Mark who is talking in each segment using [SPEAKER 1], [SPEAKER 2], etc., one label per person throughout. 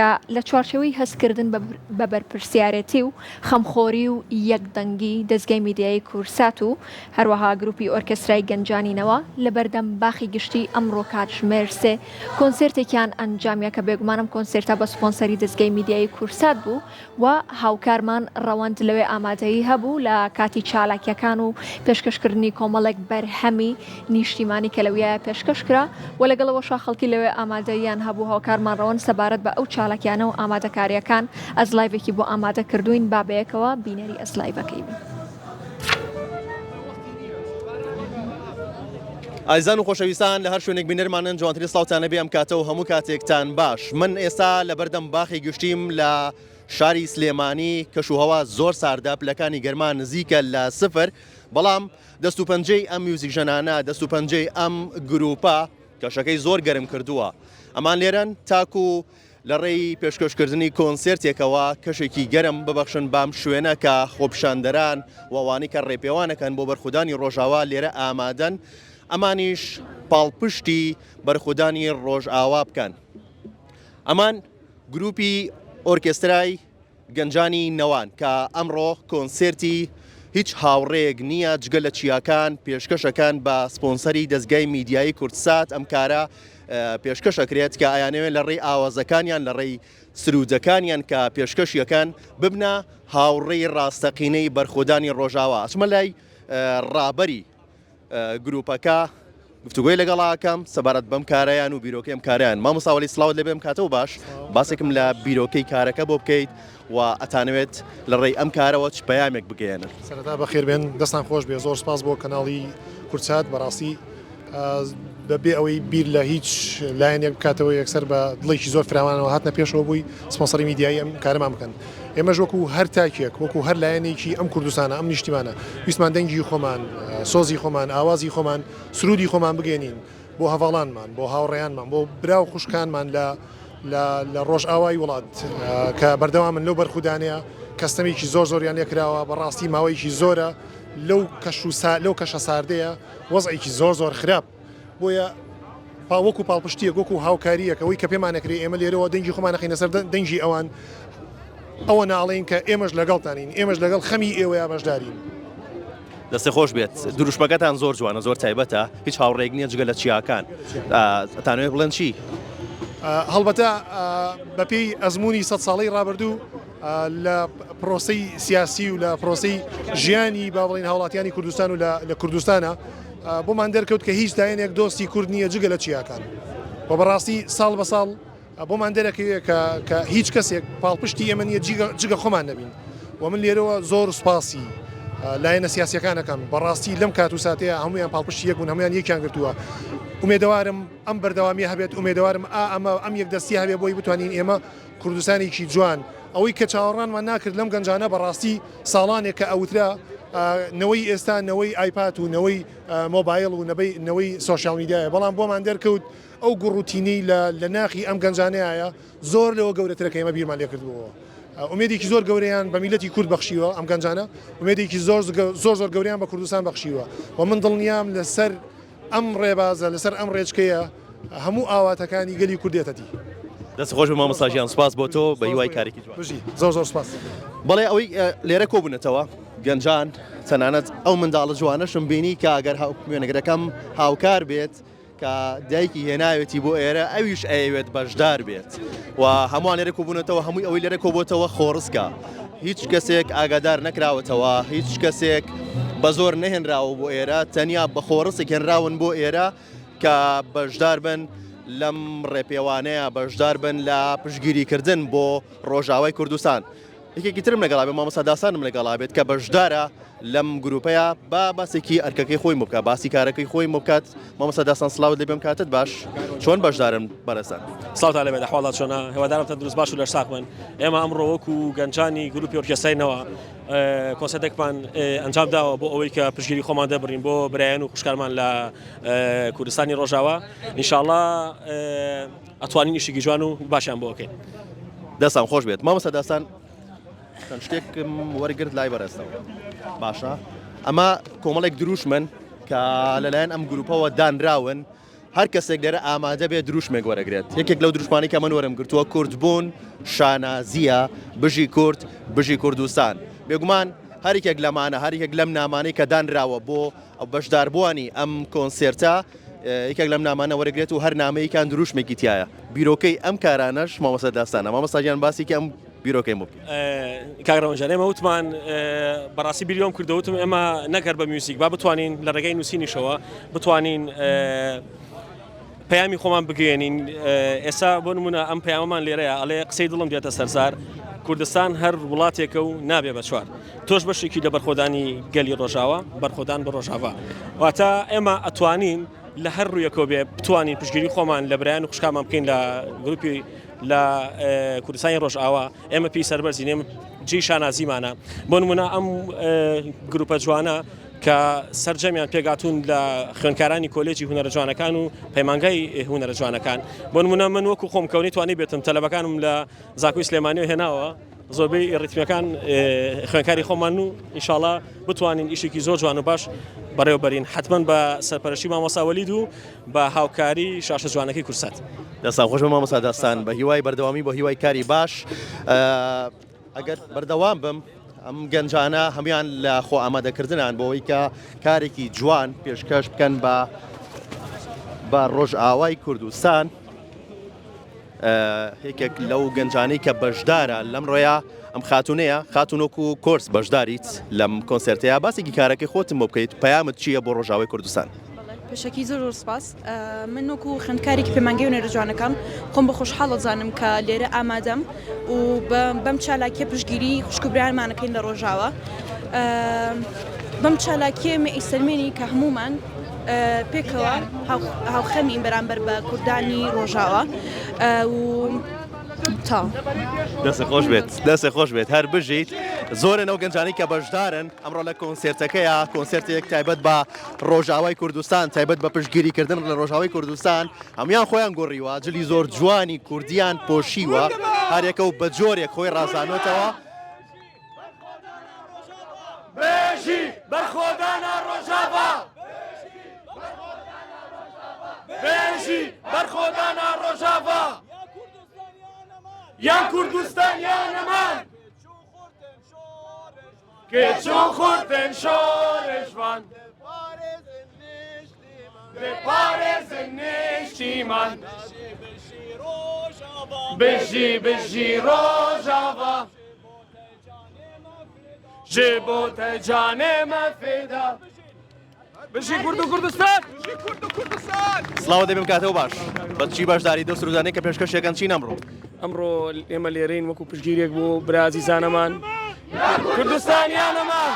[SPEAKER 1] کە لە چوارچەوەی هەستکردن بە بەرپرسیارەتی و خەمخۆری و یەکدەنگی دەستگای میدیایی کورسات و هەروەها گروپی ئۆرکێسترای گەنجانینەوە لە بەردەم باخی گشتی ئەمڕۆ کاتژمێر 3 کۆنسێرتێکیان ئەنجامیا کە بێگومانم کۆنسێرتە بە سپۆنسەری دەستگای میدیایی کورسات بوو و هاوکارمان ڕەوەند لەوێ ئامادەیی هەبوو لە کاتی چالاکیەکان و پێشکەشکردنی کۆمەڵێک بەرهەمی نیشتیمانی کە لەویە پێشکەشکرا و لەگەڵەوەشا خەڵکی لەوێ ئامادەیان هەبوو هاوکارمان ڕەوەند سەبارەت بە ئەو چالاکیانە و ئامادەکاریەکان ئەزلایڤێکی بۆ ئامادە کردوین بابەیەکەوە بینەری ئەزلایڤەکەی بین.
[SPEAKER 2] ئایزان و خۆشەویستان لە هەر شوێنێک بینەرمانن جوانترین سڵاوتانە بێ ئەم کاتە و هەموو کاتێکتان باش. من ئێستا لە بەردەم باخی گشتیم لە شاری سلێمانی کەشوهەوا زۆر ساردە پلەکانی گەرمان نزیکە لە سفر، بەڵام دەست و پەنجەی ئەم میوزیک ژەنانە دەست و پەنجەی ئەم گروپە کەشەکەی زۆر گەرم کردووە. ئەمان لێرەن تاکو لە ڕێی پێشکەشکردنی کۆنسێرتێکەوە کەشێکی گەرم ببەخشن بام شوێنە کە خۆپشاندەران وەوانی کە ڕێپێوانەکەن بۆ بەرخودانی ڕۆژاوا لێرە ئامادەن، ئەمانیش پاڵپشتی بەرخودانی ڕۆژئاوا بکەن. ئەمان گروپی ئۆرکێسترای گەنجانی نەوان کە ئەمڕۆ کۆنسێرتی هیچ هاوڕێک نییە جگە لە چیاکان پێشکەشەکان بە سپۆنسەری دەستگای میدیایی کورسات ئەم کارە پێشکەشەکرێت کە ئایانەوێت لە ڕێی ئاوازەکانیان لە ڕێی سرودەکانیان کە پێشکەشیەکان ببنە هاوڕێی ڕاستەقینەی بەرخودانی ڕۆژاوا. ئەچمە لای ڕابەری گروپەکە گفتوگوی لەگەڵاکەم سەبارەت بەم کارەیان و بیرۆکەی ئەم کارەیان. مامۆستا سڵاوت لێ بێم کاتەوە باش باسێکم لە بیرۆکەی کارەکە بۆ بکەیت و ئەتانەوێت لە ڕێی ئەم کارەوە چ پەیامێک بگەێنن.
[SPEAKER 3] سەرەتا بەخێر بێن، دەستان خۆش بێ، زۆر سپاس بۆ کەناڵی کورسات. بەڕاستی بەبێ ئەوەی بیر لە هیچ لایەنێک بکاتەوە یەکسەر بە دڵێکی زۆر فراوانەوە هاتنە پێشەوە بووی سپۆنسەری میدیایی ئەم کارەمان بکەن. ئێمەش وەکو هەر تاکێک وەکو هەر لایەنێکی ئەم کوردستانە ئەم نیشتیمانە ویسمان دەنگی خۆمان، سۆزی خۆمان، ئاوازی خۆمان، سرودی خۆمان بگەێنین بۆ هەڤاڵانمان، بۆ هاوڕێیانمان، بۆ براو خوشکانمان لە ڕۆژئاوای وڵات کە بەردەوامن لەو بەرخودانەیە کەستەمێکی زۆر زۆریان لێکراوە. بەڕاستی ماوەیەکی زۆرە لەو کەشە ساردەیە وەزعێکی زۆر زۆر خراپ، بۆیە وەکو پاڵپشتیە وەکو هاوکاریەکەوەی کە پێمانەکرێ ئێمە لێرەوە دەنگی خۆمان نەخینە سەر دەنگی ئەوان، ئەوە ناڵێن کە ئێمەش لەگەڵتانین، ئێمەش لەگەڵ خەمی ئێوەیە بەشدارین.
[SPEAKER 2] دەستی خۆش بێت. دروشمەکەتان زۆر جوانە، زۆر تایبەتە، هیچ هاوڕێک نییە جگە لە چیاکان. ئەتانوێت بڵێن چی؟
[SPEAKER 3] هەڵبەتە بەپێی ئەزمموی 100 ساڵەی ڕابردوو لە پرۆسەی سیاسی و لە پرۆسەی ژیانی با بڵین هاوڵاتیانی کوردستان و لە کوردستانە بۆمان دەرکەوت کە هیچ دایەنێک دۆستی کورد نییە جگە لە چیاکان. بە بەڕاستی ساڵ بە ساڵ بۆمان دەرەکەوێت کە هیچ کەسێک پاڵپشتی ئێمە نییە جگە خۆمان نەبین. و من لێرەوە زۆر سوپاسی لایەنە سیاسیەکانەکەم. بەڕاستی لەم کات و ساتەیە هەمویان پاڵپشتی یەکبوون، هەمویان یەکیان گرتووە. ئومێدەوارم ئەم بەردەوامی هەبێت، ئومێدەوارم ئەم یەکدەستی هەبێ بۆی بتوانین ئێمە کوردستانێکی جوان ئەوەی کە چاوەڕانمان ناکرد لەم گەنجانە بەڕاستی ساڵانێک کە ئەوترا نەوەی ئێستا نەوەی ئایپات و نەوەی مۆبایل و نەوەی سۆشیال میدیایە، بەڵام بۆمان دەرکەوت ئەو گوڕوتینەی لە ناخی ئەم گەنجانەیە زۆر لەوە گەورەترەکە ئێمە بیرمان لێ کردبووە. ئومێدێکی زۆر گەورەیان بە میلەتی کورد بەخشیوە ئەم گەنجانە، ئومێدێکی زۆر زۆر گەوریان بە کوردستان بەخشیوە و من دڵنیام لەسەر ئەم ڕێبازە لەسەر ئەم ڕێچکەیە هەموو ئاواتەکانی گەلی کوردێتەتی.
[SPEAKER 2] دەست خۆش بە مامۆستاژیان، سوپاس بۆ تۆ بە هیوای کارێکی جوان.
[SPEAKER 3] زۆر زۆر سوپاس.
[SPEAKER 2] بەڵێ ئەوەی لێرە کۆبوونەتەوە گەنجان تەنانەت ئەو منداڵە جوانەشم بینی کە ئەگەر وێنەگرەکەم هاوکار بێت کە دایکی هێناوێتی بۆ ئێرە ئەویش ئەیەوێت بەشدار بێت و هەمووان لێرە کۆبوونەتەوە هەمووی ئەوەی لێرە کۆبووتەوە خۆڕسکە. هیچ کەسێک ئاگادار نەکراوەتەوە، هیچ کەسێک بە زۆر نەهێنراوە بۆ ئێرە، تەنیا بە خۆڕسێک هێنراون بۆ ئێرە کە بەشدار بن لەم ڕێپێوانەیە، بەشدار بن لە پشتگیریکردن بۆ ڕۆژاوای کوردستان. یەکێکی ترم لەگەڵا بێت، مامۆستا داسانم لەگەڵا بێت کە بەشدارە لەم گروپەیە با باسێکی ئەرکەکەی خۆی بکات، باسی کارەکەی خۆی بکات. مامۆستا داسان سڵاوت لێ بێم کاتت باش، چۆن بەشدارن بەرەسان؟
[SPEAKER 4] سڵاوتان لێ بێت، ئەحواڵات چۆنە؟ هێوادارم دروست باش و لەرساق بن. ئێمە ئەمڕۆ وەکو گەنجانی گروپی ئۆرکێسترینەوە کۆنسێرتێکمان ئەنجام داوە بۆ ئەوەی کە پشتگیری خۆمان دەبڕین بۆ برایەن و خوشکارمان لە کوردستانی ڕۆژاوا. ئینشاءڵڵا ئەتوانین ئیشێکی جوان و باشیان بۆ بکەین.
[SPEAKER 2] دەستان خۆش بێت. مامۆستا داسان چەند شتێکم وەرگرت لای بەرەستەوە. باشە، ئەمە کۆمەڵێک دروشمن کە لەلایەن ئەم گروپەوە دانراون هەر کەسێک لێرە ئامادە بێت دروشمێک وەرەگرێت یەکێک لەو دروشمانی کە من وەرم گرتووە کوردبوون شانازیە بژی کورد بژی کوردستان بێگومان هەرێکێک لەمانە هەرێکێک لەم نامانەی کە دانراوە بۆ ئەو بەشداربووانی ئەم کۆنسێرتە یەکێک لەم نامانە وەرەگرێت و هەر نامەیەکان دروشمێکی تایە بیرۆکەی ئەم کارانەش مامۆستا داستانە مامۆستاجیان باسی کە ئەم بیرۆکەی
[SPEAKER 4] کاگڕەوەنجان ئێمە وتمان بەڕاستی بیریۆم کردەوتم ئێمە نەکرد بە میوسیک با بتوانین لە ڕێگەی نووسینیشەوە بتوانین پەیامی خۆمان بگەێنین ئێستا بۆ نمونە ئەم پەیامەمان لێرەیە ئەڵێ قسەی دڵم دێتە سەرزار کوردستان هەر وڵاتێکە و نابێ بە چوار تۆش بەشێکی لە بەرخۆدانی گەلی ڕۆژاوە بەرخۆدان بە ڕۆژاوا واتە ئێمە ئەتوانین لە هەر ڕوویەکەوە بێ بتوانین پشتگیری خۆمان لە برایان و خوشکامان بکەین لە گروپی لە کوردستانی ڕۆژئاوا ئێمە پێی سەربەرزین ئێمە جێی شانازیمانە بۆ نمونە ئەم گروپە جوانە کە سەرجەمیان پێگاتون لە خوێندکارانی کۆلێجی هونەرە جوانەکان و پەیمانگای هونەرە جوانەکان بۆ نمونە من وەکو خۆم کەونی توانی بێتم تەلەبەکانم لە زاکۆی سلێمانی و هێناوە زۆربەی ڕیتمەکان خوێندکاری خۆمان و ئینشاڵڵا بتوانین ئیشێکی زۆر جوان و باش بەڕێوەبەرین حتمما بە سەرپەرشتی مامۆستا وەلید و بە هاوکاری شاشە جوانەکەی کورسات
[SPEAKER 2] دەسان خۆش بە مامۆستا داستان بە هیوای بەردەوامی بۆ هیوای کاری باش ئەگەر بەردەوام بم ئەم گەنجانە هەمویان لە خۆ ئامادەکردنان بۆەوەی کە کارێکی جوان پێشکەش بکەن بە ڕۆژئاوای کوردستان یەکێک لەو گەنجانەی کە بەشدارە لەم ڕۆیە ئەم خاتونەیە خاتونۆکو کۆرس بەشداریت لەم کۆنسرتەیە باسێکی کارەکەی خۆتم بۆ بکەیت پەیامت چییە بۆ ڕۆژاوای کوردستان
[SPEAKER 5] پێشەکی زۆر سپاس من وەکو خوێندکارێکی پەیمانگەی هونەرە جوانەکان خۆم بە خۆشحاڵ دەزانم کە لێرە ئامادەم و بەم چالاکیە پشتگیری خوشکبرایانمانەکەین لە ڕۆژاوە بەم چالاکیە مە ئیسەلمێنی کە هەمومان پێکەوە هاوخەمین بەرامبەر بە کوردانی ڕۆژاوە و تا
[SPEAKER 2] دەستە خۆش بێت هەر بژیت زۆرن ئەو گەنجانی کە بەشدارن ئەمڕۆ لە کۆنسێرتەکەیە کۆنسێرتێک تایبەت بە ڕۆژاوای کوردستان تایبەت بە پشتگیریکردن لە ڕۆژاوای کوردستان هەمویان خۆیان گۆڕیوە جلی زۆر جوانی کوردیان پۆشیوە هەرێکە و بە جۆرێک خۆی ڕازانۆتەوە
[SPEAKER 6] بێژی بەرخۆدانە ڕۆژاوا بێژی بەرخۆدانە ڕۆژاوا یان کوردستان یانەمان کێچۆ خۆرتن شۆرشوان بپارێزن نیشتیمان بژی ڕۆژاوا ji bo te canime feda بژی کورد و کوردستان
[SPEAKER 2] سڵاوە دەبێم کاتەوە باش بەچی باشداری دەست روزانەی کە پێشکەشێکەکەن چین ئەمڕۆ
[SPEAKER 4] ئەمڕۆ ئێمە لێرەین وەکو پشتگیرێک بۆ برازیزانەمان
[SPEAKER 6] کوردستان یانەمان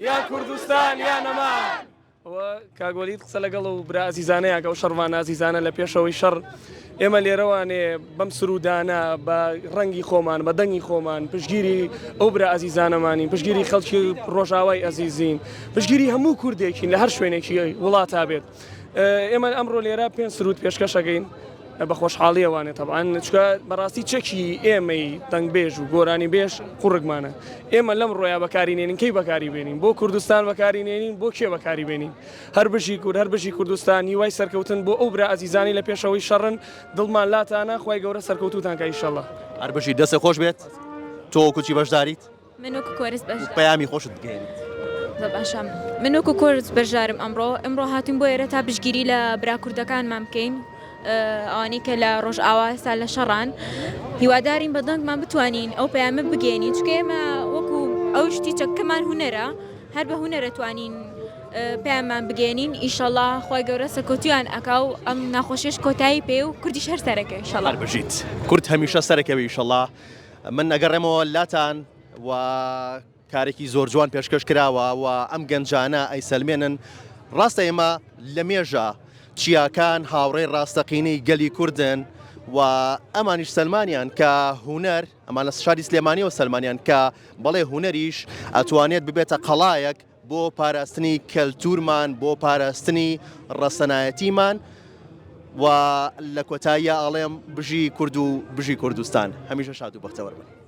[SPEAKER 6] یا کوردستان یانەمان
[SPEAKER 4] ئەوە کاگۆلیت قسە لەگەڵ و برازیزانەیە کە ئەو شەڕوان ئازیزانە لە پێشەوەی شەڕ ئێمە لێرەوانێ بەم سرودانە بە ڕەنگی خۆمان بە دەنگی خۆمان پشتگیری ئەو برا ئازیزانەمانین پشتگیری خەڵکی ڕۆژاوای ئەزیزین پشتگیری هەموو کوردێکین لە هەر شوێنێکی وڵاتا بێت ئێمە ئەمڕۆ لێرە پێنج سرود پێشکەشەکەین بە خۆشحاڵی ئەوانێت طبعاً چکە بەڕاستی چەکی ئێمەی دەنگبێژ و گۆرانی بێژ قوڕگمانە ئێمە لەم ڕۆیا بەکارینێنین کەی بەکاری بێنین بۆ کوردستان بەکارینێنین بۆ کێ بەکاری بێنین هەر بژی کورد هەر بژی کوردستان هیوای سەرکەوتن بۆ ئەو برا ئازیزانی لە پێشەوەی شەڕن دڵمان لاتانە خوای گەورە سەرکەوتوتان کە ئینشەڵڵا
[SPEAKER 2] هەر بژی دەستە خۆش بێت تۆ وەکوچی بەشداریت
[SPEAKER 7] من وەکو کۆرس
[SPEAKER 2] پەیامی خۆشت بگەێنیت
[SPEAKER 7] باشم من وەکو کۆرس بەشدارم ئەمڕۆ هاتوین بۆ ئێرە تا پشتگیری لە برا کوردەکانمان بکەین ئەوانەی کە لە ڕۆژئاوا ئێستا لە شەڕان هیوادارین بە دەنگمان بتوانین ئەو پەیامە بگەێنین چکە ئێمە وەکو ئەو شتی چەکەمان هونەرە هەر بە هونەرە توانین پەیاممان بگەێنین ئینشەڵڵا خوای گەورە سەرکەوتویان ئەکا و ئەم ناخۆشیش کۆتایی پێ و کوردیش هەر سەرەکە ئینشەڵڵا
[SPEAKER 2] بژیت کورد هەمیشە سەرەکەوی ئینشەڵڵا من ئەگەڕێمەوە لاتان و کارێکی زۆر جوان پێشکەش کراوە و ئەم گەنجانە ئەیسەلمێنن ڕاستە ئێمە لە مێژە چیاکان هاوڕێی ڕاستەقینەی گەلی کوردن و ئەمانیش سلمانیان کە هونەر ئەمان لە شاری سلێمانی و سلمانیان کە بەڵێ هونەریش ئەتوانێت ببێتە قەڵایەک بۆ پاراستنی کەلتورمان بۆ پاراستنی ڕەسەنایەتیمان و لە کۆتاییە ئەڵێم بژی کورد و بژی کوردستان هەمیشە شاد و بەختەوەربن